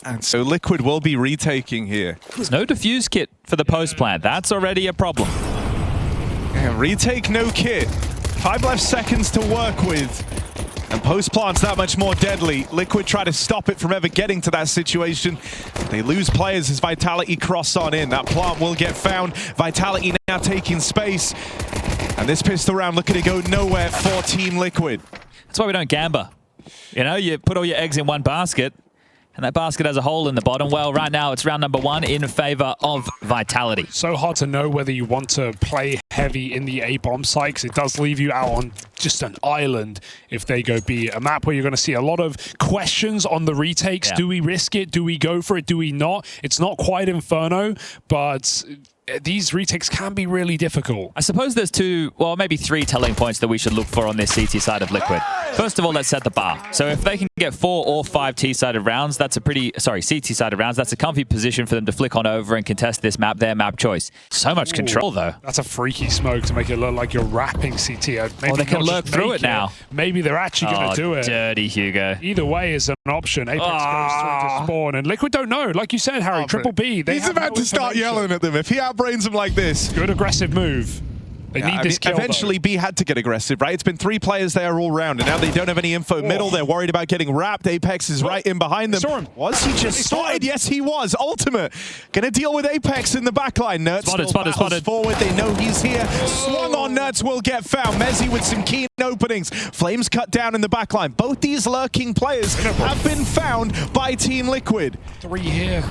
And so Liquid will be retaking here. There's no defuse kit for the post plant. That's already a problem. Yeah, retake, no kit. 5 left seconds to work with. And post plant's that much more deadly. Liquid try to stop it from ever getting to that situation. They lose players as Vitality cross on in. That plant will get found. Vitality now taking space. And this pistol round looking to go nowhere for Team Liquid. That's why we don't gamble. You know, you put all your eggs in one basket, and that basket has a hole in the bottom. Well, right now it's round number 1 in favor of Vitality. So hard to know whether you want to play heavy in the A bomb site, because it does leave you out on just an island if they go B. A map where you're going to see a lot of questions on the retakes. Yeah. Do we risk it? Do we go for it? Do we not? It's not quite Inferno, but these retakes can be really difficult. I suppose there's 2, well, maybe 3 telling points that we should look for on this CT side of Liquid. First of all, let's set the bar. So if they can get 4 or 5 T-sided rounds, that's a pretty, CT-sided rounds, that's a comfy position for them to flick on over and contest this map, their map choice. So much control, though. That's a freaky smoke to make it look like you're wrapping CT. Maybe they can lurk through it now. Maybe they're actually going to do it. Dirty Hugo. Either way is an option. Apex goes through to spawn, and Liquid don't know. Like you said, Harry, Triple B. He's about to start yelling at them if he outbrains them like this. Good aggressive move. They need this kill, eventually, though. B had to get aggressive, right? It's been 3 players there all round, and now they don't have any info middle. They're worried about getting wrapped. Apex is right in behind them. Saw him. Was he just spotted? Yes, he was. Ultimate. Gonna deal with Apex in the backline. Nerds spotted forward. They know he's here. Swung on Nerds will get found. Mezzy with some keen openings. Flames cut down in the backline. Both these lurking players have been found by Team Liquid. 3 here.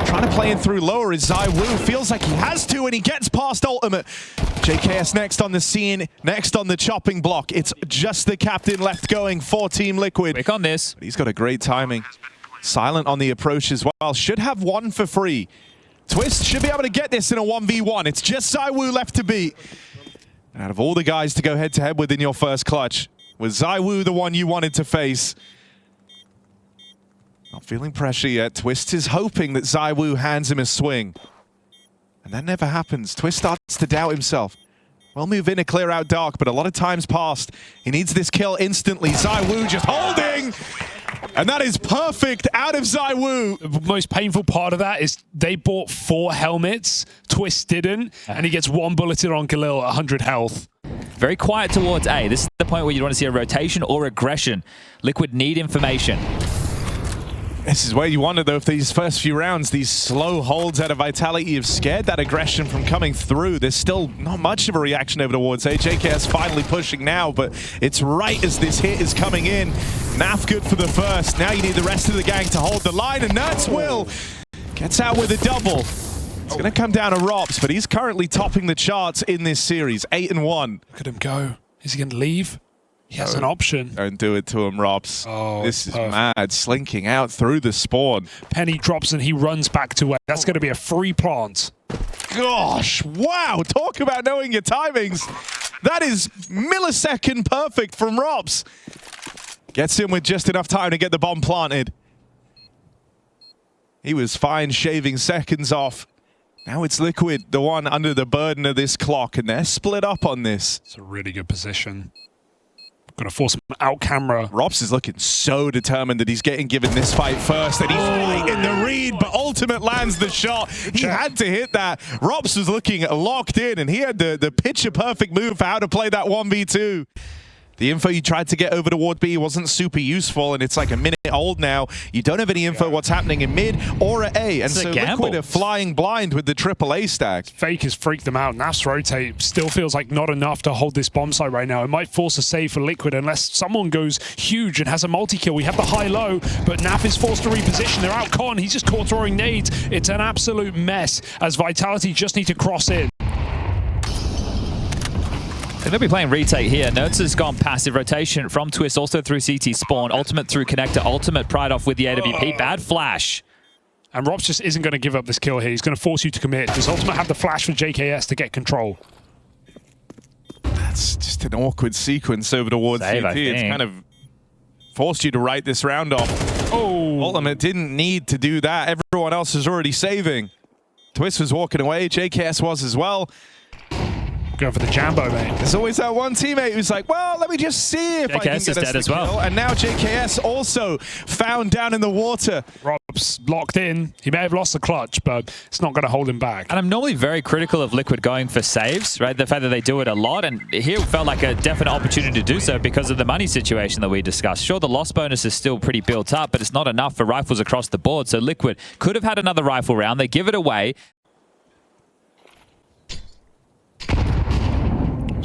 Trying to play in through lower is ZywOo. Feels like he has to, and he gets past Ultimate. JKS next on the scene, next on the chopping block. It's just the captain left going for Team Liquid. Quick on this. He's got a great timing. Silent on the approach as well. Should have 1 for free. Twist should be able to get this in a 1v1. It's just ZywOo left to beat. And out of all the guys to go head-to-head with in your first clutch, was ZywOo the one you wanted to face? Not feeling pressure yet. Twist is hoping that ZywOo hands him a swing. And that never happens. Twist starts to doubt himself. Well, move in to clear out Dark, but a lot of time's passed. He needs this kill instantly. ZywOo just holding! And that is perfect out of ZywOo. The most painful part of that is they bought 4 helmets. Twist didn't, and he gets 1 bulleted on Galil at 100 health. Very quiet towards A. This is the point where you want to see a rotation or aggression. Liquid need information. This is where you wonder, though, if these first few rounds, these slow holds out of Vitality have scared that aggression from coming through. There's still not much of a reaction over towards A. JKS finally pushing now, but it's right as this hit is coming in. Naf good for the first. Now you need the rest of the gang to hold the line, and Nerds will gets out with a double. It's going to come down to Rops, but he's currently topping the charts in this series, 8-1. Look at him go. Is he going to leave? He has an option. Don't do it to him, Rops. Oh, this is mad. Slinking out through the spawn. Penny drops and he runs back to A. That's going to be a free plant. Gosh, wow. Talk about knowing your timings. That is millisecond perfect from Rops. Gets in with just enough time to get the bomb planted. He was fine shaving seconds off. Now it's Liquid, the one under the burden of this clock, and they're split up on this. It's a really good position. Gonna force him out camera. Rops is looking so determined that he's getting given this fight first, and he's fighting the read, but Ultimate lands the shot. He had to hit that. Rops was looking locked in, and he had the picture-perfect move for how to play that 1v2. The info you tried to get over toward B wasn't super useful, and it's like a minute old now. You don't have any info what's happening in mid or at A, and so Liquid are flying blind with the AAA stack. Fake has freaked them out. Naf's rotate still feels like not enough to hold this bomb site right now. It might force a save for Liquid unless someone goes huge and has a multi-kill. We have the high-low, but Naf is forced to reposition. They're out con. He's just caught throwing nades. It's an absolute mess as Vitality just need to cross in. They'll be playing retake here. Nerds has gone passive rotation from Twist, also through CT spawn. Ultimate through connector. Ultimate pried off with the AWP. Bad flash. And Rops just isn't going to give up this kill here. He's going to force you to commit. Does Ultimate have the flash for JKS to get control? That's just an awkward sequence over towards CT. It's kind of forced you to write this round off. Oh, Ultimate didn't need to do that. Everyone else is already saving. Twist was walking away. JKS was as well. Going for the Jambo, mate. There's always that one teammate who's like, well, let me just see if I can get us the kill. Well. And now JKS also found down in the water. Rob's locked in. He may have lost the clutch, but it's not going to hold him back. And I'm normally very critical of Liquid going for saves, right? The fact that they do it a lot, and here felt like a definite opportunity to do so because of the money situation that we discussed. Sure, the loss bonus is still pretty built up, but it's not enough for rifles across the board. So Liquid could have had another rifle round. They give it away.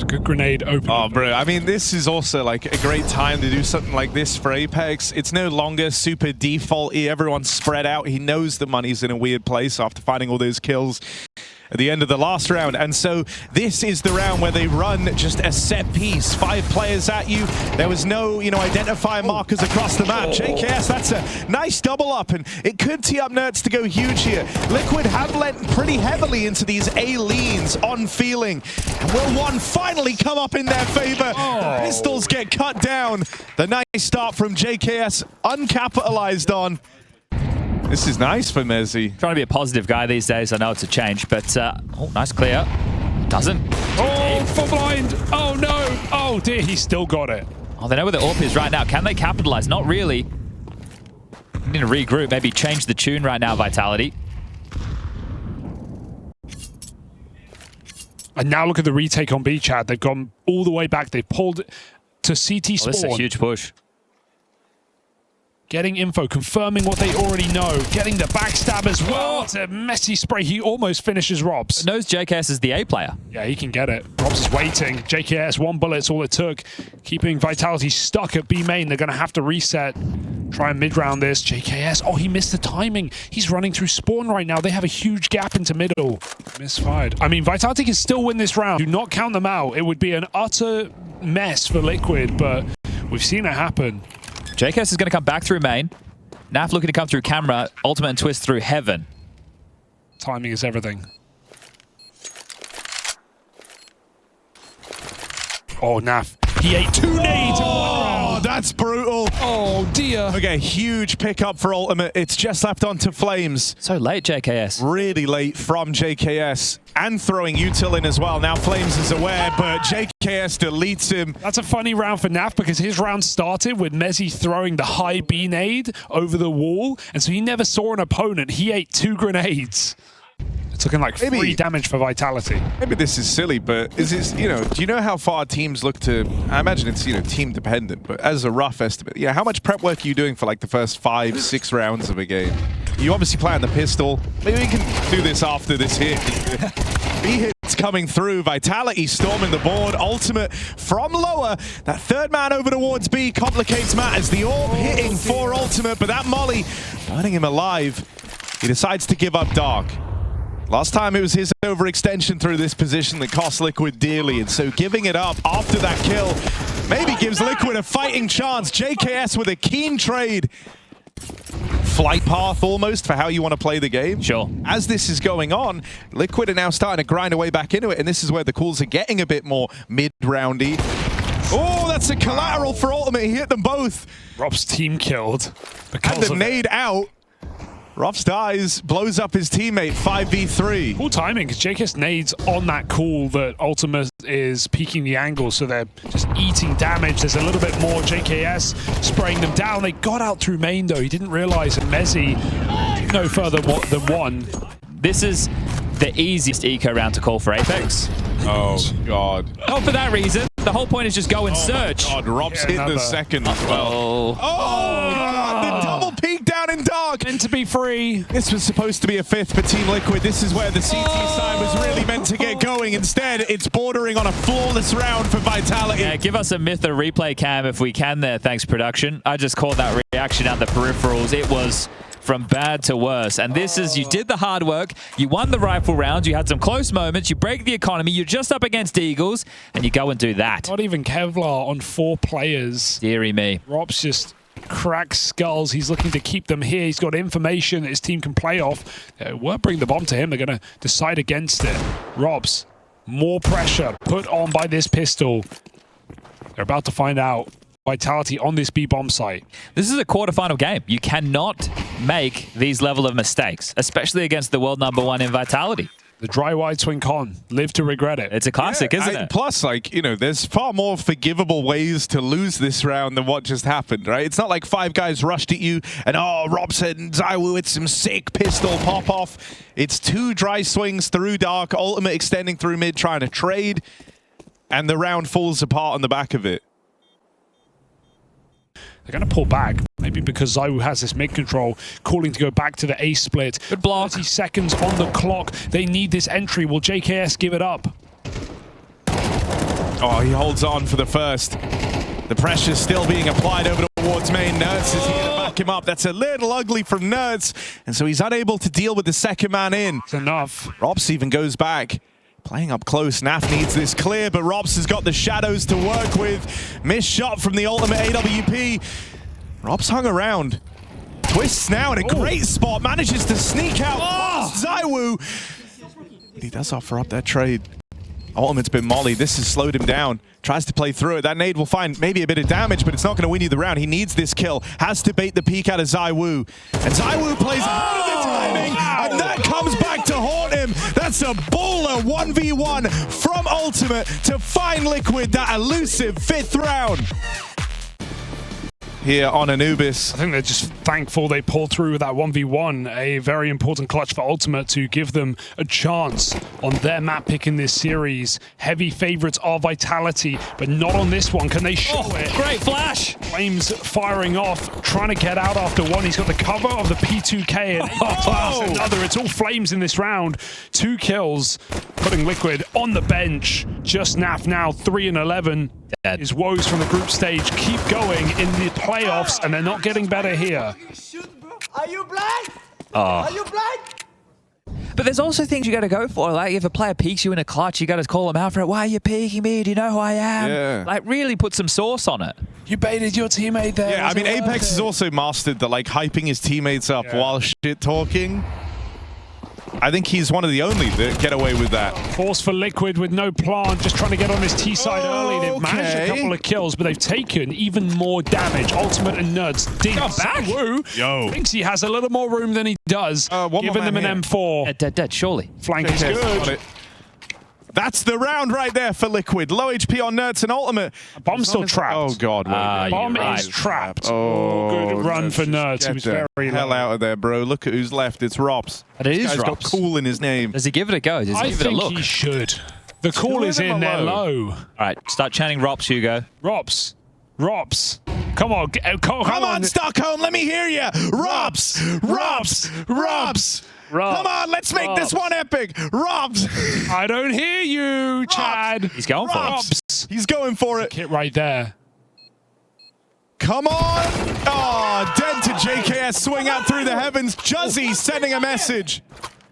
Good grenade open. Oh, bro. I mean, this is also like a great time to do something like this for Apex. It's no longer super default-y. Everyone's spread out. He knows the money's in a weird place after finding all those kills at the end of the last round. And so this is the round where they run just a set piece. 5 players at you. There was no, identifier markers across the map. JKS, that's a nice double up, and it could tee up Nerds to go huge here. Liquid have lent pretty heavily into these A leans on feeling. And will one finally come up in their favor? The pistols get cut down. The nice start from JKS, uncapitalized on. This is nice for Mezzy. Trying to be a positive guy these days. I know it's a change, but oh, nice clear. Doesn't. Oh, full blind. Oh, no. Oh, dear. He still got it. Oh, they know where the AWP is right now. Can they capitalize? Not really. Need to regroup. Maybe change the tune right now, Vitality. And now look at the retake on B, Chad. They've gone all the way back. They've pulled to CT spawn. This is a huge push. Getting info, confirming what they already know. Getting the backstab as well. It's a messy spray. He almost finishes Robs. Knows JKS is the A player. Yeah, he can get it. Robs is waiting. JKS, 1 bullet's all it took. Keeping Vitality stuck at B main. They're going to have to reset. Try and mid-round this. JKS, oh, he missed the timing. He's running through spawn right now. They have a huge gap into middle. Misfired. I mean, Vitality can still win this round. Do not count them out. It would be an utter mess for Liquid, but we've seen it happen. JKS is going to come back through main. Naf looking to come through camera. Ultimate and twist through heaven. Timing is everything. Oh, Naf. He ate 2 nades in 1 round. That's brutal. Oh, dear. Okay, huge pickup for Ultimate. It's just left onto Flames. So late, JKS. Really late from JKS. And throwing Util in as well. Now Flames is aware, but JKS deletes him. That's a funny round for Naf because his round started with Mezzy throwing the high B nade over the wall. And so he never saw an opponent. He ate 2 grenades. It's looking like 3 damage for Vitality. Maybe this is silly, but is this, do you know how far teams look to, I imagine it's, team dependent, but as a rough estimate, how much prep work are you doing for like the first 5, 6 rounds of a game? You obviously play on the pistol. Maybe we can do this after this hit. B hits coming through. Vitality storming the board. Ultimate from lower. That 3rd man over towards B complicates matters. The orb hitting for Ultimate, but that molly burning him alive. He decides to give up Dark. Last time it was his overextension through this position that cost Liquid dearly, and so giving it up after that kill maybe gives Liquid a fighting chance. JKS with a keen trade. Flight path almost for how you want to play the game. Sure. As this is going on, Liquid are now starting to grind away back into it, and this is where the calls are getting a bit more mid-roundy. Oh, that's a collateral for Ultimate. He hit them both. Rob's team killed. And the nade out. Ruffs dies, blows up his teammate, 5v3. Cool timing, because JKS nades on that call that Ultimate is peeking the angle, so they're just eating damage. There's a little bit more JKS spraying them down. They got out through main, though. He didn't realize that Mezzy no further than 1. This is the easiest eco round to call for Apex. Oh, God. Not for that reason. The whole point is just go and search. God, Rob's hit the second as well. Oh, the double peek down in Dark. Meant to be free. This was supposed to be a 5th for Team Liquid. This is where the CT side was really meant to get going. Instead, it's bordering on a flawless round for Vitality. Yeah, give us a myth or replay cam if we can there. Thanks, production. I just called that reaction out the peripherals. It was from bad to worse. And this is, you did the hard work, you won the rifle round, you had some close moments, you break the economy, you're just up against Eagles, and you go and do that. Not even Kevlar on 4 players. Deary me. Rob's just cracks skulls. He's looking to keep them here. He's got information that his team can play off. They won't bring the bomb to him. They're going to decide against it. Rob's, more pressure put on by this pistol. They're about to find out. Vitality on this B-bomb site. This is a quarterfinal game. You cannot make these level of mistakes, especially against the world #1 in Vitality. The dry wide swing con. Live to regret it. It's a classic, isn't it? Plus, like, you know, there's far more forgivable ways to lose this round than what just happened, right? It's not like 5 guys rushed at you and, oh, Robson and ZywOo, it's some sick pistol pop-off. It's 2 dry swings through dark, ultimate extending through mid, trying to trade, and the round falls apart on the back of it. They're going to pull back, maybe because ZywOo has this mid-control, calling to go back to the A split. Good block. 30 seconds on the clock. They need this entry. Will JKS give it up? Oh, he holds on for the first. The pressure's still being applied over towards main. Nerds is here to back him up. That's a little ugly from Nerds, and so he's unable to deal with the second man in. It's enough. Robs even goes back. Playing up close, Naf needs this clear, but Robs has got the shadows to work with. Missed shot from the ultimate AWP. Robs hung around. Twists now in a great spot, manages to sneak out past ZywOo. But he does offer up that trade. Ultimate's been molly. This has slowed him down. Tries to play through it. That nade will find maybe a bit of damage, but it's not going to win you the round. He needs this kill. Has to bait the peek out of ZywOo. And ZywOo plays out of the timing, and that comes back to haunt him. That's a baller 1v1 from Ultimate to find Liquid that elusive 5th round. Here on Anubis. I think they're just thankful they pulled through with that 1v1, a very important clutch for Ultimate to give them a chance on their map pick in this series. Heavy favorites are Vitality, but not on this one. Can they show it? Great flash! Flames firing off, trying to get out after one. He's got the cover of the P2K and another. It's all Flames in this round. 2 kills, putting Liquid on the bench. Just Naf now, 3 and 11. Dead. His woes from the group stage keep going in the playoffs, and they're not getting better here. Are you blind? Oh. Are you blind? But there's also things you got to go for. Like, if a player peeks you in a clutch, you got to call them out for it. Why are you peeking me? Do you know who I am? Yeah. Like, really put some sauce on it. You baited your teammate there. Yeah, I mean, Apex has also mastered the, like, hyping his teammates up while shit-talking. I think he's one of the only that get away with that. Force for Liquid with no plant, just trying to get on this T side early. They've managed a couple of kills, but they've taken even more damage. Ultimate and Nerds dig back. Yo. Thinks he has a little more room than he does, giving them an M4. Dead, surely. Flank is good. That's the round right there for Liquid. Low HP on Nerds and Ultimate. Bomb's still trapped. Oh, God. Bomb is trapped. Oh, good run for Nerds. He was very hell low. out of there, bro. Look at who's left. It's Robs. But it is This guy's got Robs. cool in his name. Does he give it a go? Does he give it a look? I think he should. The call is leave him in there alone. low. All right, start chanting Robs, Hugo. Robs. Come on. Come on, Stockholm. Let me hear you. Robs. Come on, let's make this one epic. Robs. I don't hear you, Chad. He's going for it. He's going for it. Hit right there. Come on. Oh, dead to JKS. Swing out through the heavens. Juzzy sending a message.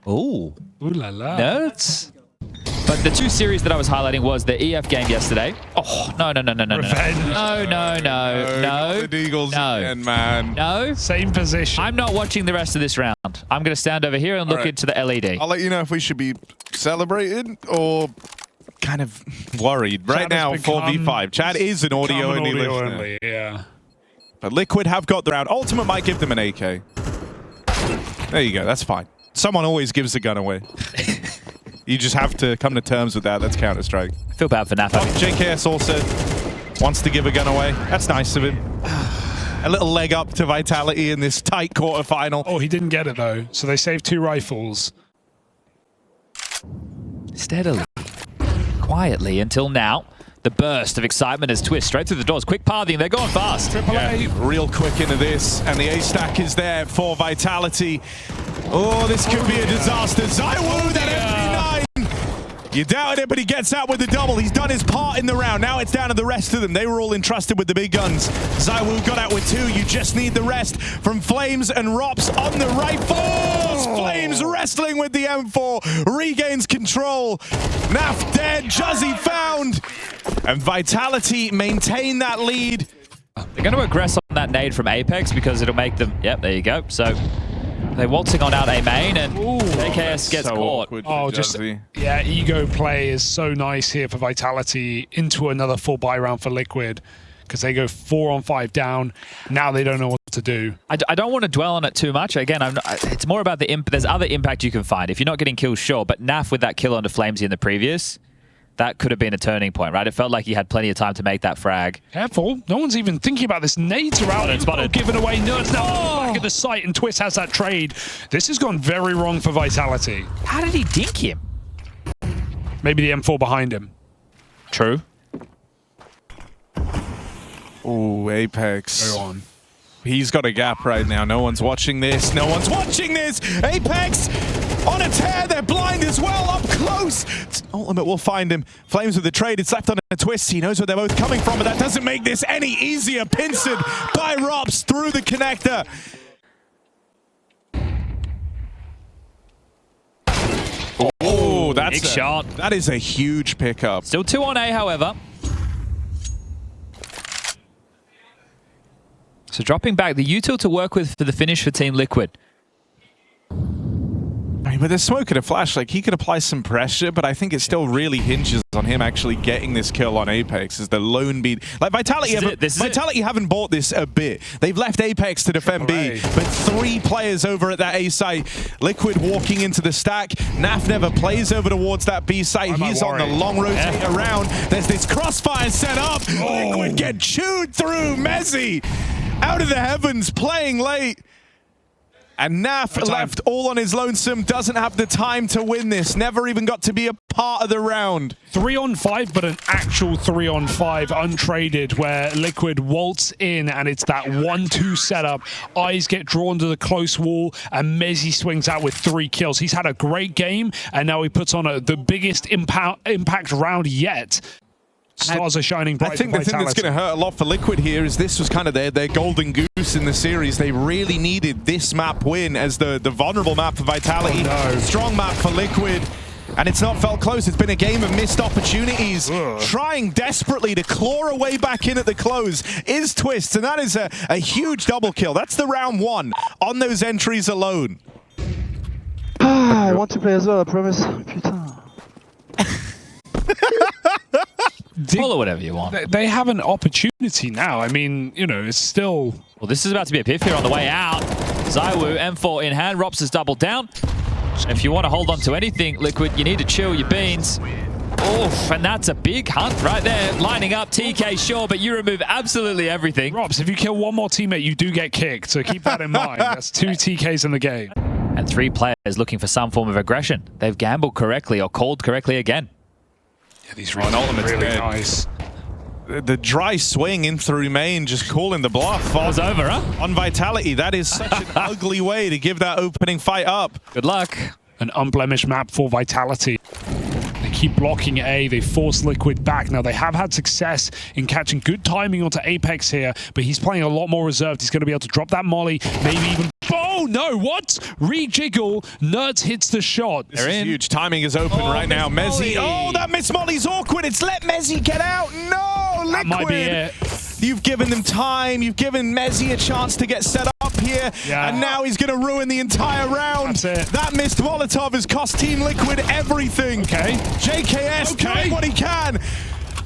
Ooh. Ooh la la. Nerds. But the 2 series that I was highlighting was the EF game yesterday. Oh, no. Revenge. No. The Deagles No. again, man. No. Same position. I'm not watching the rest of this round. I'm going to stand over here and look into the LED. I'll let you know if we should be celebrated or kind of worried. Right now, 4v5. Chad is an audio-only listener. Yeah. But Liquid have got the round. Ultimate might give them an AK. There you go. That's fine. Someone always gives the gun away. You just have to come to terms with that. That's Counter-Strike. I feel bad for Naf. JKS also wants to give a gun away. That's nice of him. A little leg up to Vitality in this tight quarterfinal. Oh, he didn't get it, though. So they saved 2 rifles. Steadily. Quietly until now. The burst of excitement as Twist straight through the doors. Quick pathing. They're going fast. Yeah, real quick into this. And the A-stack is there for Vitality. Oh, this could be a disaster. ZywOo, that MP9. You doubted it, but he gets out with the double. He's done his part in the round. Now it's down to the rest of them. They were all entrusted with the big guns. ZywOo got out with 2. You just need the rest from Flames and Rops on the rifles. Flames wrestling with the M4. Regains control. Naf dead. Juzzy found. And Vitality maintain that lead. They're going to aggress on that nade from Apex because it'll make them... Yep, there you go. So they're waltzing on out A main, and JKS gets caught. Oh, yeah, ego play is so nice here for Vitality into another full buy round for Liquid. because they go 4-on-5 down. Now they don't know what to do. I don't want to dwell on it too much. Again, it's more about the there's other impact you can find. If you're not getting kills, sure, but Naf with that kill onto Flamesy in the previous, that could have been a turning point, right? It felt like he had plenty of time to make that frag. Careful. No one's even thinking about this. Nades are out. Spotted. Given away. Nerds now back at the site, and Twist has that trade. This has gone very wrong for Vitality. How did he dink him? Maybe the M4 behind him. True. Ooh, Apex. Go on. He's got a gap right now. No one's watching this. No one's watching this. Apex on a tear. They're blind as well. Up close. Ultimate will find him. Flames with the trade. It's left on a twist. He knows where they're both coming from, but that doesn't make this any easier. Pincered by Rops through the connector. Oh, that's big shot. That is a huge pickup. Still 2 on A, however. So dropping back the util to work with for the finish for Team Liquid. I mean, with the smoke and a flash, like, he could apply some pressure, but I think it still really hinges on him actually getting this kill on Apex as the lone beat. Like, Vitality haven't bought this a bit. They've left Apex to defend B, but 3 players over at that A site. Liquid walking into the stack. Naf never plays over towards that B site. He's on the long rotate around. There's this crossfire set up. Liquid get chewed through. Mezzy out of the heavens, playing late. And Naf left all on his lonesome, doesn't have the time to win this, never even got to be a part of the round. 3-on-5, but an actual 3-on-5 untraded where Liquid waltz in and it's that 1-2 setup. Eyes get drawn to the close wall and Mezzy swings out with 3 kills. He's had a great game and now he puts on the biggest impact round yet. Stars are shining bright. I think the thing that's going to hurt a lot for Liquid here is this was kind of their golden goose in the series. They really needed this map win as the vulnerable map for Vitality. Oh, no. Strong map for Liquid. And it's not felt close. It's been a game of missed opportunities. Trying desperately to claw away back in at the close is Twist. And that is a huge double kill. That's the round 1 on those entries alone. I want to play as well, I promise. Putain. Call it whatever you want. They have an opportunity now. I mean, you know, it's still... Well, this is about to be a piff here on the way out. Zywoo, M4 in hand. Rops has doubled down. If you want to hold on to anything, Liquid, you need to chill your beans. Oof, and that's a big hunt right there. Lining up, TK, sure, but you remove absolutely everything. Rops, if you kill one more teammate, you do get kicked, so keep that in mind. That's 2 TKs in the game. And 3 players looking for some form of aggression. They've gambled correctly or called correctly again. Yeah, these ultimates really nice. The dry swing in through main, just calling the bluff. Falls over, huh? On Vitality, that is such an ugly way to give that opening fight up. Good luck. An unblemished map for Vitality. They keep blocking A, they force Liquid back. Now, they have had success in catching good timing onto Apex here, but he's playing a lot more reserved. He's going to be able to drop that molly, maybe even... Oh, no, what? Re-jiggle, Nerds hits the shot. This is huge. Timing is open right now. Mezzy. Oh, that miss molly's awkward. It's let Mezzy get out. No, Liquid. That might be it. You've given them time. You've given Mezzy a chance to get set up here. Yeah. And now he's going to ruin the entire round. That's it. That missed Molotov has cost Team Liquid everything. Okay. JKS doing what he can.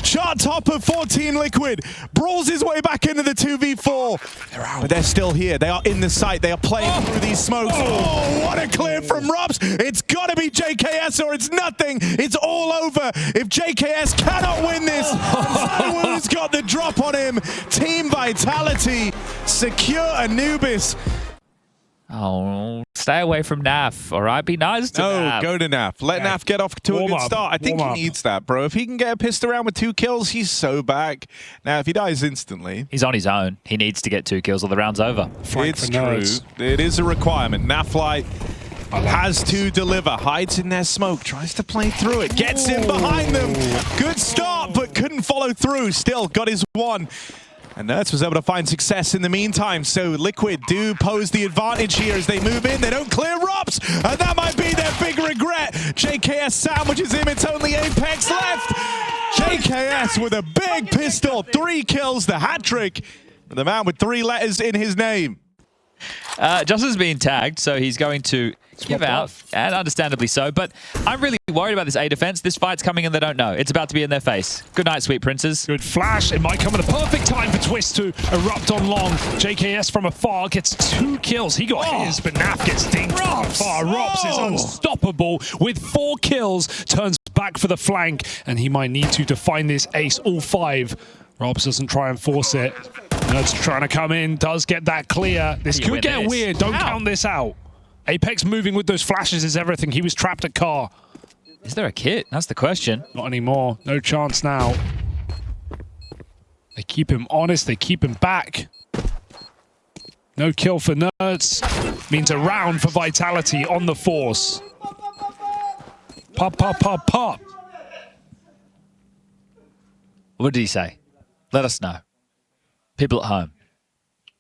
Chart topper for Team Liquid. Brawls his way back into the 2v4. They're out. But they're still here. They are in the site. They are playing through these smokes. Oh, what a clear from Robs. It's got to be JKS or it's nothing. It's all over. If JKS cannot win this, Zywoo's got the drop on him. Team Vitality secure Anubis. Oh, stay away from Naf, all right? Be nice to Naf. Go to Naf. Let Naf get off to a good start. I think he needs that, bro. If he can get pissed around with 2 kills, he's so back. Now, if he dies instantly... He's on his own. He needs to get 2 kills or the round's over. It's true. It is a requirement. Naflight has to deliver. Hides in their smoke. Tries to play through it. Gets in behind them. Good start, but couldn't follow through. Still got his 1. And Nerds was able to find success in the meantime, so Liquid do pose the advantage here as they move in. They don't clear Rops, and that might be their big regret. JKS sandwiches him, it's only Apex left. JKS with a big pistol, 3 kills, the hat trick. The man with 3 letters in his name. Justin's been tagged, so he's going to give out, and understandably so. But I'm really worried about this A defense. This fight's coming and they don't know. It's about to be in their face. Good night, sweet princes. Good flash. It might come at a perfect time for Twist to erupt on long. JKS from afar gets 2 kills. He got his, but Naf gets dinged from afar. Rops is unstoppable with 4 kills. Turns back for the flank, and he might need to find this ace. All 5. Robs doesn't try and force it. Nerds trying to come in. Does get that clear. This could get weird. Don't count this out. Apex moving with those flashes is everything. He was trapped at car. Is there a kit? That's the question. Not anymore. No chance now. They keep him honest. They keep him back. No kill for Nerds. Means a round for Vitality on the Force. Pop, pop, pop, pop. What did he say? Let us know. People at home.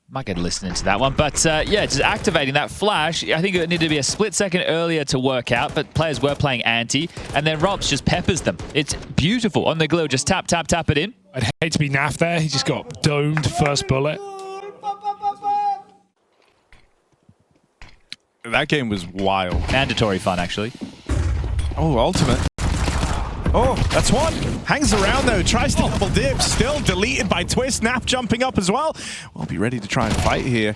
Might get listening to that one. But yeah, just activating that flash. I think it needed to be a split second earlier to work out, but players were playing anti. And then Rops just peppers them. It's beautiful. On the glue, just tap, tap, tap it in. I'd hate to be Naf there. He just got domed first bullet. That game was wild. Mandatory fun, actually. Oh, ultimate. Oh, that's one. Hangs around though, tries to double dip, still deleted by Twist. Nap jumping up as well. We'll be ready to try and fight here.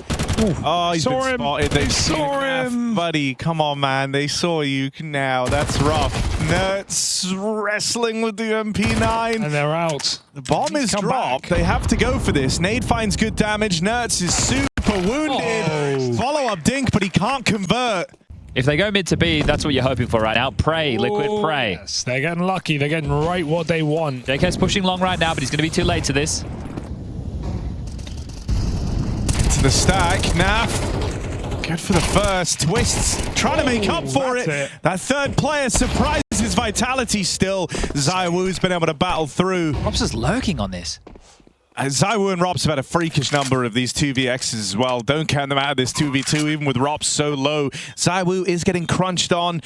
Oh, he's been spotted. They saw him. Buddy, come on, man. They saw you now. That's rough. Nerds wrestling with the MP9. And they're out. The bomb is dropped. They have to go for this. Nade finds good damage. Nerds is super wounded. Follow-up dink, but he can't convert. If they go mid to B, that's what you're hoping for right now. Pray, Liquid, pray. Yes, they're getting lucky. They're getting right what they want. JK's pushing long right now, but he's going to be too late to this. To the stack. Naf. Good for the first. Twists trying to make up for it. That third player surprises Vitality still. ZywOo's been able to battle through. Rops is lurking on this. ZywOo and Rops have had a freakish number of these 2vx's as well. Don't count them out of this 2v2, even with Rops so low. ZywOo is getting crunched on.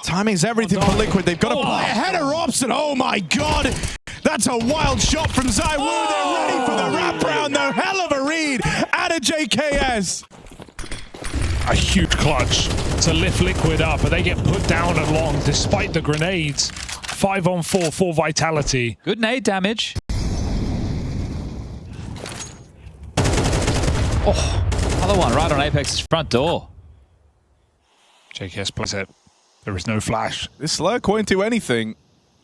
Timing's everything for Liquid. They've got to play ahead of Rops, and oh my god! That's a wild shot from ZywOo. They're ready for the wraparound, though. Hell of a read out of JKS. A huge clutch to lift Liquid up, but they get put down at long despite the grenades. 5-on-4 for Vitality. Good nade damage. Oh, another one right on Apex's front door. JKS plays it. There is no flash. This lurk won't do anything.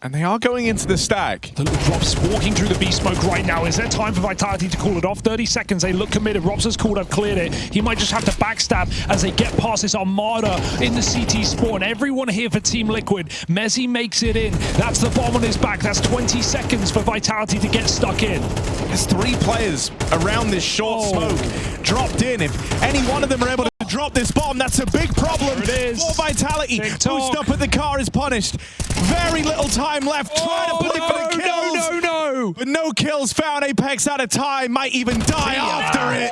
And they are going into the stack. The Rops walking through the B smoke right now. Is there time for Vitality to call it off? 30 seconds. They look committed. Rops has called. I've cleared it. He might just have to backstab as they get past this armada in the CT spawn. Everyone here for Team Liquid. Mezzy makes it in. That's the bomb on his back. That's 20 seconds for Vitality to get stuck in. There's 3 players around this short smoke dropped in. If any one of them are able to drop this bomb, that's a big problem for Vitality. Boost up at the car is punished. Very little time left. Trying to play for the kills. No. But no kills found. Apex out of time. Might even die after it.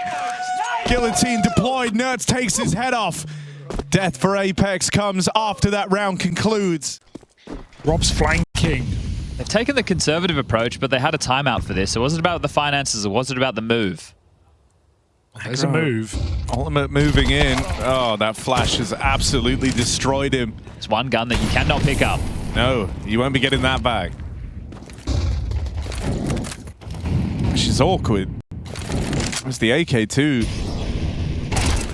Guillotine deployed. Nerds takes his head off. Death for Apex comes after that round concludes. Rob's flanking. They've taken the conservative approach, but they had a timeout for this. So was it about the finances or was it about the move? There's a move. Ultimate moving in. Oh, that flash has absolutely destroyed him. It's one gun that you cannot pick up. No, you won't be getting that back. Which is awkward. It was the AK-2.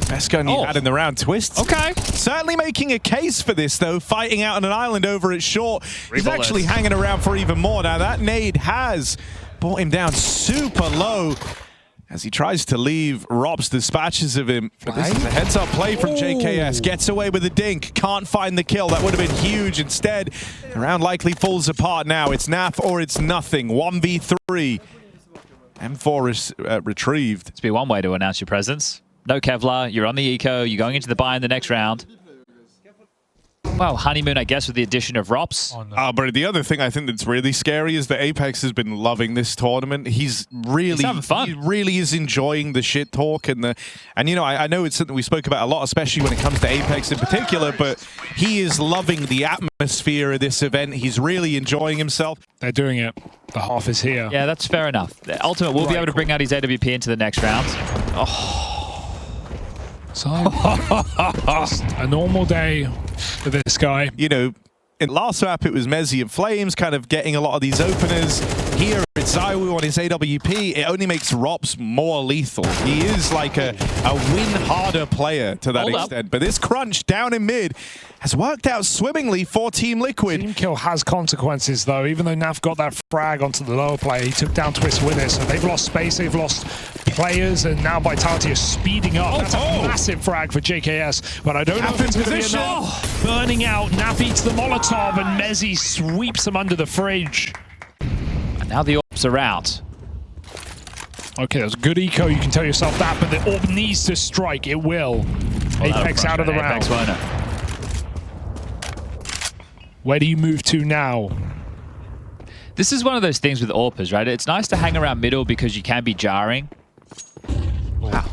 Best gun you had in the round. Twist. Okay. Certainly making a case for this, though. Fighting out on an island over at short. He's actually hanging around for even more. Now, that nade has brought him down super low. As he tries to leave, Robs dispatches of him. But this is a heads-up play from JKS. Gets away with a dink. Can't find the kill. That would have been huge. Instead, the round likely falls apart now. It's NAF or it's nothing. 1v3. M4 is retrieved. It's be one way to announce your presence. No Kevlar. You're on the eco. You're going into the buy in the next round. Well, honeymoon, I guess, with the addition of Rops. Oh, no. But the other thing I think that's really scary is that Apex has been loving this tournament. He's having fun. He really is enjoying the shit talk and you know, I know it's something we spoke about a lot, especially when it comes to Apex in particular, but he is loving the atmosphere of this event. He's really enjoying himself. They're doing it. The half is here. Yeah, that's fair enough. Ultimate will be able to bring out his AWP into the next round. So, just a normal day for this guy. You know, in last map, it was Mezzi and Flames kind of getting a lot of these openers. Here, it's ZywOo on his AWP. It only makes Rops more lethal. He is like a win-harder player to that extent. But this crunch down in mid has worked out swimmingly for Team Liquid. Team kill has consequences, though. Even though Naf got that frag onto the lower player, he took down Twist with it. So they've lost space, they've lost players, and now Vitality is speeding up. That's a massive frag for JKS, but I don't know if it's going to be enough. Burning out, Naf eats the Molotov, and Mezzi sweeps them under the fridge. And now the orbs are out. Okay, that's good eco, you can tell yourself that, but the orb needs to strike. It will. Apex out of the round. Apex won't. Where do you move to now? This is one of those things with AWPers, right? It's nice to hang around middle because you can be jarring.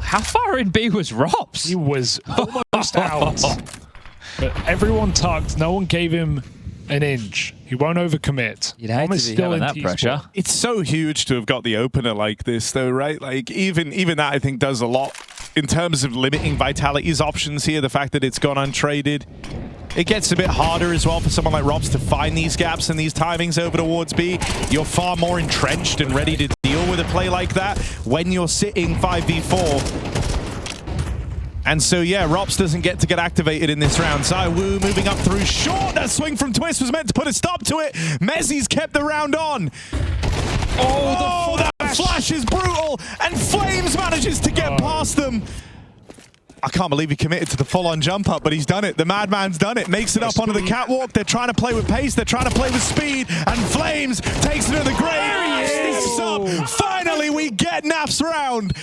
How far in B was Rops? He was almost out. But everyone tucked. No one gave him an inch. He won't overcommit. You'd hate to be having that pressure. It's so huge to have got the opener like this, though, right? Like, even that, I think, does a lot in terms of limiting Vitality's options here. The fact that it's gone untraded. It gets a bit harder as well for someone like Rops to find these gaps and these timings over towards B. You're far more entrenched and ready to deal with a play like that when you're sitting 5v4. And so, yeah, Rops doesn't get activated in this round. ZywOo moving up through short. That swing from Twist was meant to put a stop to it. Mezzi's kept the round on. Oh, that flash is brutal. And Flames manages to get past them. I can't believe he committed to the full-on jump up, but he's done it. The madman's done it. Makes it up onto the catwalk. They're trying to play with pace. They're trying to play with speed. And Flames takes it to the grave. Steps up. Finally, we get Naf's round.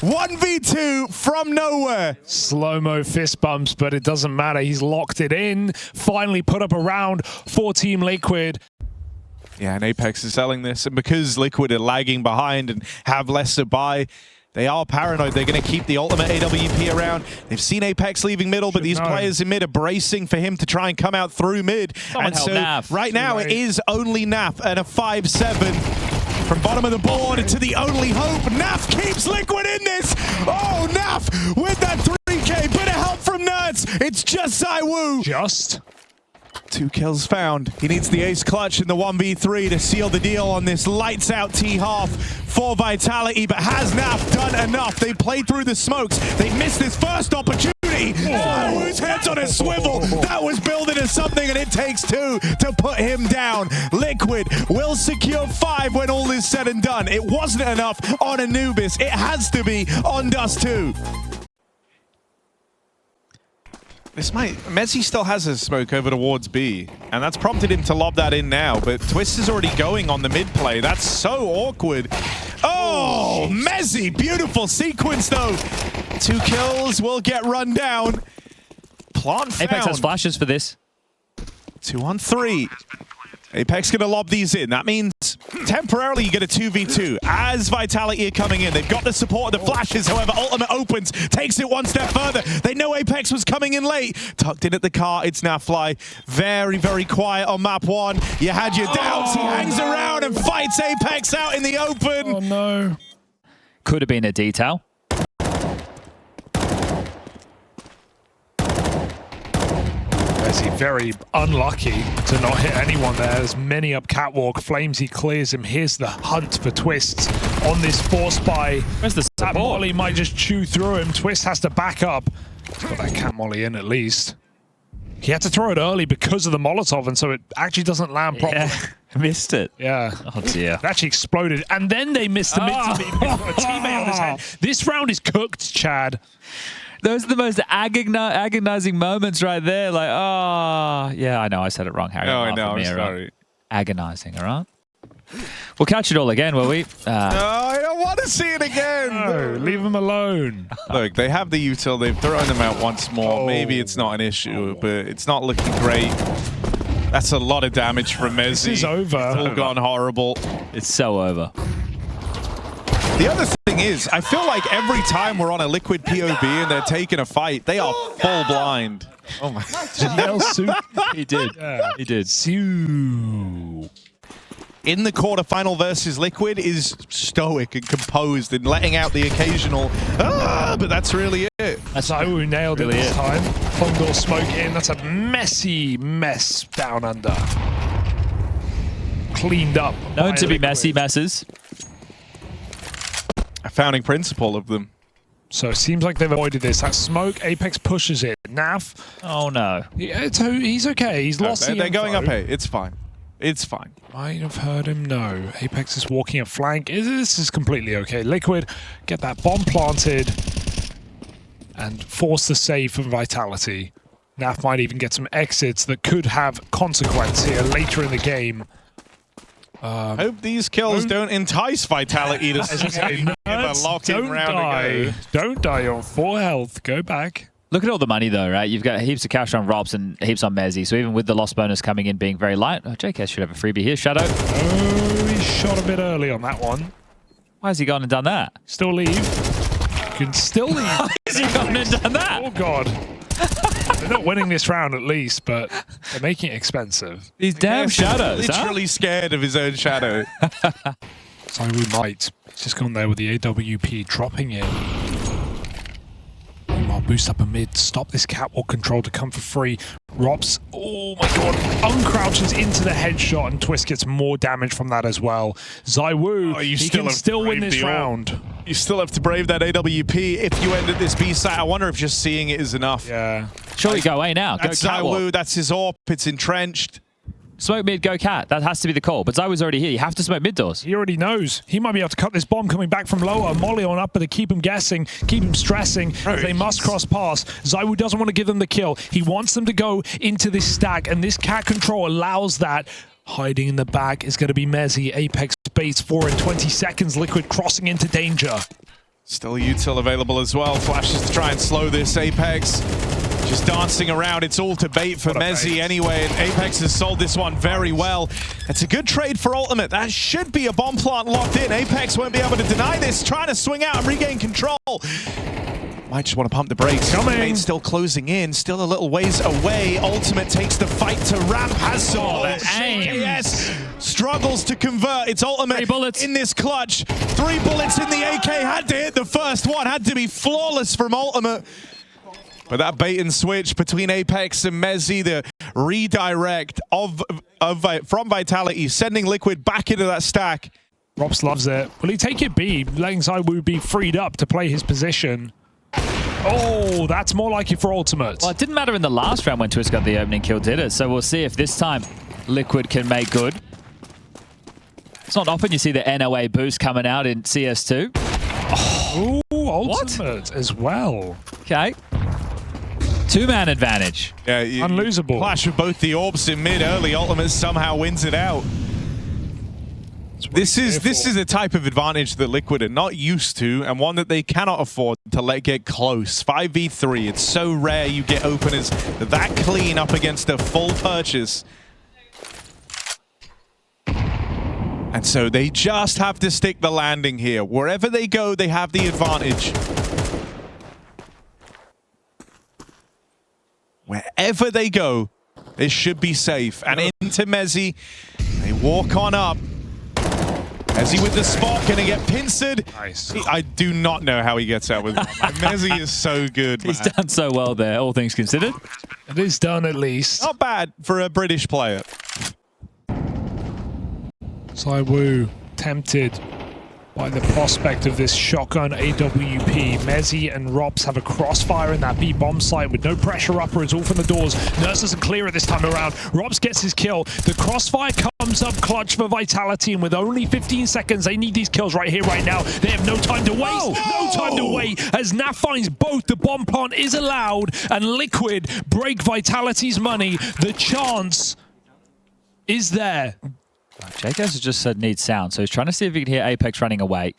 1v2 from nowhere. Slow-mo fist bumps, but it doesn't matter. He's locked it in. Finally put up a round for Team Liquid. Yeah, and Apex is selling this. And because Liquid are lagging behind and have less to buy, they are paranoid. They're going to keep the ultimate AWP around. They've seen Apex leaving middle, but these players in mid are bracing for him to try and come out through mid. Someone and so Naf. right now it is only Naf and a 5-7. From bottom of the board to the only hope. Naf keeps Liquid in this. Oh, Naf with that 3K. Bit of help from Nerds. It's just ZywOo. Just 2 kills found. He needs the ace clutch in the 1v3 to seal the deal on this lights out T-half for Vitality. But has Naf done enough? They played through the smokes. They missed this first opportunity. ZywOo's head's on a swivel. That was building to something, and it takes 2 to put him down. Liquid will secure 5 when all is said and done. It wasn't enough on Anubis. It has to be on Dust 2. Mezzi still has a smoke over towards B, and that's prompted him to lob that in now, but Twist is already going on the mid play. That's so awkward. Oh, Mezzi, beautiful sequence though. 2 kills will get run down. Plant found. Apex has flashes for this. 2 on 3. Apex gonna lob these in. That means temporarily you get a 2v2 as Vitality are coming in. They've got the support of the flashes. However, Ultimate opens, takes it one step further. They know Apex was coming in late. Tucked in at the car, it's now Fly. Very, very quiet on map 1. You had your doubts. He hangs around and fights Apex out in the open. oh no. Could have been a detail. Mezzi very unlucky to not hit anyone there. There's many up catwalk. Flames, he clears him. Here's the hunt for Twist on this force buy. Where's the That support? molly might just chew through him. Twist has to back up. He's got that cat molly in at least. He had to throw it early because of the Molotov, and so it actually doesn't land properly. Yeah, missed it. Yeah. Oh dear. It actually exploded, and then they missed the mid-to-beam. He's got a teammate on his head. This round is cooked, Chad. Those are the most agonizing moments right there. Like, oh, yeah, I know. I said it wrong, Harry. Oh, I know. I'm sorry. Agonizing, all right? We'll catch it all again, will we? No, I don't want to see it again. No, leave him alone. Look, they have the util. They've thrown them out once more. Maybe it's not an issue, but it's not looking great. That's a lot of damage from Mezzi. This is over. It's all gone horrible. It's so over. The other thing is, I feel like every time we're on a Liquid POV and they're taking a fight, they are full blind. Oh my. Did he yell soup? He did. Yeah. He did. Soup. in the quarterfinal versus Liquid is stoic and composed and letting out the occasional, but that's really it. That's who nailed it this time. Fungor smoke in. That's a messy mess down under. Cleaned up. Known to be messy messes. A founding principle of them. So it seems like they've avoided this. That smoke, Apex pushes it. Naf. Oh no. Yeah, he's okay. He's lost the They're going info. up A. It's fine. It's fine. Might have heard him. No. Apex is walking a flank. This is completely okay. Liquid, get that bomb planted and force the save from Vitality. Naf might even get some exits that could have consequence here later in the game. Hope these kills don't entice Vitality to stay in a locked-in round ago. Don't die. You're on 4 health. Go back. Look at all the money though, right? You've got heaps of cash on Robs and heaps on Mezzy. So even with the loss bonus coming in being very light, JKS should have a freebie here. Shadow. Oh, he shot a bit early on that one. Why has he gone and done that? Still leave. You can still leave. Why has he gone and done that? Oh god. They're not winning this round at least, but they're making it expensive. These damn shadows, Literally scared of his own shadow. So we might. He's just gone there with the AWP dropping in. Meanwhile, boost up a mid. Stop this catwalk control to come for free. Robs, oh my god, uncrouches into the headshot and Twist gets more damage from that as well. ZywOo, he can still win this round. You still have to brave that AWP if you end at this B site. I wonder if just seeing it is enough. Yeah. Surely go away now. That's Go catwalk. ZywOo, that's his AWP, it's entrenched. Smoke mid, go cat. That has to be the call. But ZywOo's already here. You have to smoke mid doors. He already knows. He might be able to cut this bomb coming back from lower. Molly on up, but to keep him guessing, keep him stressing. They must cross pass. ZywOo doesn't want to give them the kill. He wants them to go into this stack, and this cat control allows that. Hiding in the back is going to be Mezzy. Apex base 4 in 20 seconds. Liquid crossing into danger. Still util available as well. Flashes to try and slow this. Apex just dancing around. It's all to bait for Mezzy anyway. And Apex has sold this one very well. It's a good trade for Ultimate. That should be a bomb plant locked in. Apex won't be able to deny this. Trying to swing out and regain control. Might just want to pump the brakes. Coming. Still closing in. Still a little ways away. Ultimate takes the fight to ramp. Has some. JKS struggles to convert. It's Ultimate 3 bullets in this clutch. 3 bullets in the AK. Had to hit the first one. Had to be flawless from Ultimate. But that bait and switch between Apex and Mezzy, the redirect from Vitality, sending Liquid back into that stack. Robs loves it. Will he take it B, letting ZywOo be freed up to play his position? Oh, that's more like it for Ultimate. Well, it didn't matter in the last round when Twist got the opening kill, did it? So we'll see if this time Liquid can make good. It's not often you see the NOA boost coming out in CS2. Oh, Ultimate as well. Okay. 2-man advantage. Yeah, unlosable. Clash with both the orbs in mid early. Ultimate somehow wins it out. This is a type of advantage that Liquid are not used to, and one that they cannot afford to let get close. 5v3. It's so rare you get openers that clean up against a full purchase. And so they just have to stick the landing here. Wherever they go, they have the advantage. Wherever they go, they should be safe. And into Mezzy, they walk on up. Mezzy with the spot, gonna get pincered. Nice. I do not know how he gets out with it. Mezzy is so good, man. He's done so well there, all things considered. It is done at least. Not bad for a British player. ZywOo tempted by the prospect of this shotgun AWP. Mezzy and Robs have a crossfire in that B bomb site with no pressure upper. It's all from the doors. Nurse doesn't clear it this time around. Robs gets his kill. The crossfire comes up clutch for Vitality, and with only 15 seconds, they need these kills right here, right now. They have no time to waste. No time to wait. As Naf finds both, the bomb plant is allowed, and Liquid break Vitality's money. The chance is there. JKS has just said needs sound, so he's trying to see if he can hear Apex running away.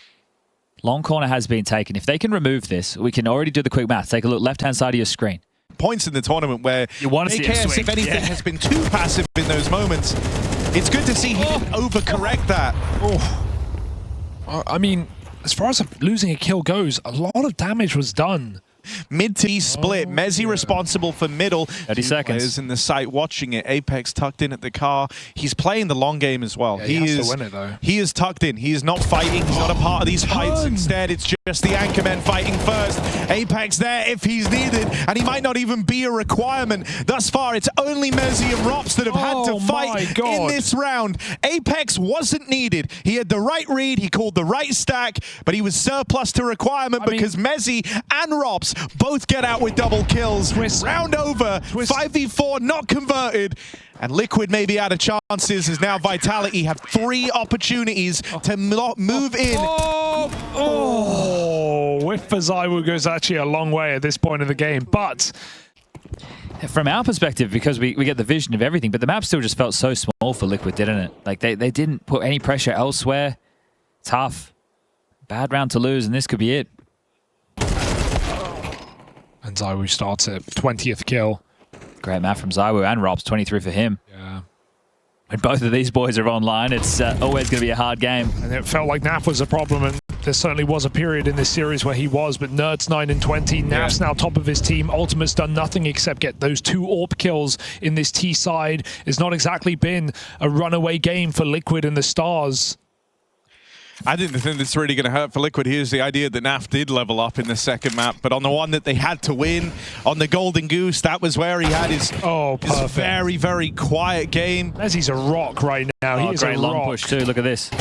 Long corner has been taken. If they can remove this, we can already do the quick math. Take a look left-hand side of your screen. Points in the tournament where you want to see JKS, if anything, has been too passive in those moments. It's good to see he didn't overcorrect that. I mean, as far as losing a kill goes, a lot of damage was done. Mid to E split. Mezzi responsible for middle. 30 seconds. Players in the site watching it. Apex tucked in at the car. He's playing the long game as well. Yeah, he has to win it, though. He is tucked in. He is not fighting. He's not a part of these fights. Instead, it's just the Anchormen fighting first. Apex there if he's needed, and he might not even be a requirement. Thus far, it's only Mezzi and Rops that have had to fight in this round. Apex wasn't needed. He had the right read. He called the right stack, but he was surplus to requirement because Mezzi and Rops both get out with double kills. Round over. 5v4 not converted. And Liquid may be out of chances as now Vitality have 3 opportunities to move in. Whiff for ZywOo goes actually a long way at this point of the game, but from our perspective, because we get the vision of everything, but the map still just felt so small for Liquid, didn't it? Like they didn't put any pressure elsewhere. Tough. Bad round to lose, and this could be it. And ZywOo starts it. 20th kill. Great map from ZywOo and Rops, 23 for him. Yeah. When both of these boys are online, it's always going to be a hard game. And it felt like Naf was a problem, and there certainly was a period in this series where he was, but Nerd's 9-20. Naf's now top of his team. Ultimate's done nothing except get those 2 AWP kills in this T side. It's not exactly been a runaway game for Liquid and the Stars. I think the thing that's really going to hurt for Liquid here is the idea that NAF did level up in the second map, but on the one that they had to win, on the Golden Goose, that was where he had his very, very quiet game. Mezzi's a rock right now. He is great a long rock. push too, look at this.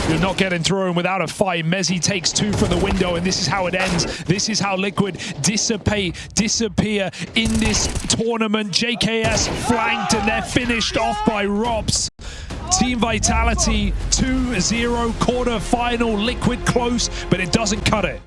You're not getting through him without a fight. Mezzi takes 2 from the window, and this is how it ends. This is how Liquid disappear in this tournament. JKS flanked, and they're finished off by Rops. Team Vitality 2-0 quarter-final. Liquid close, but it doesn't cut it.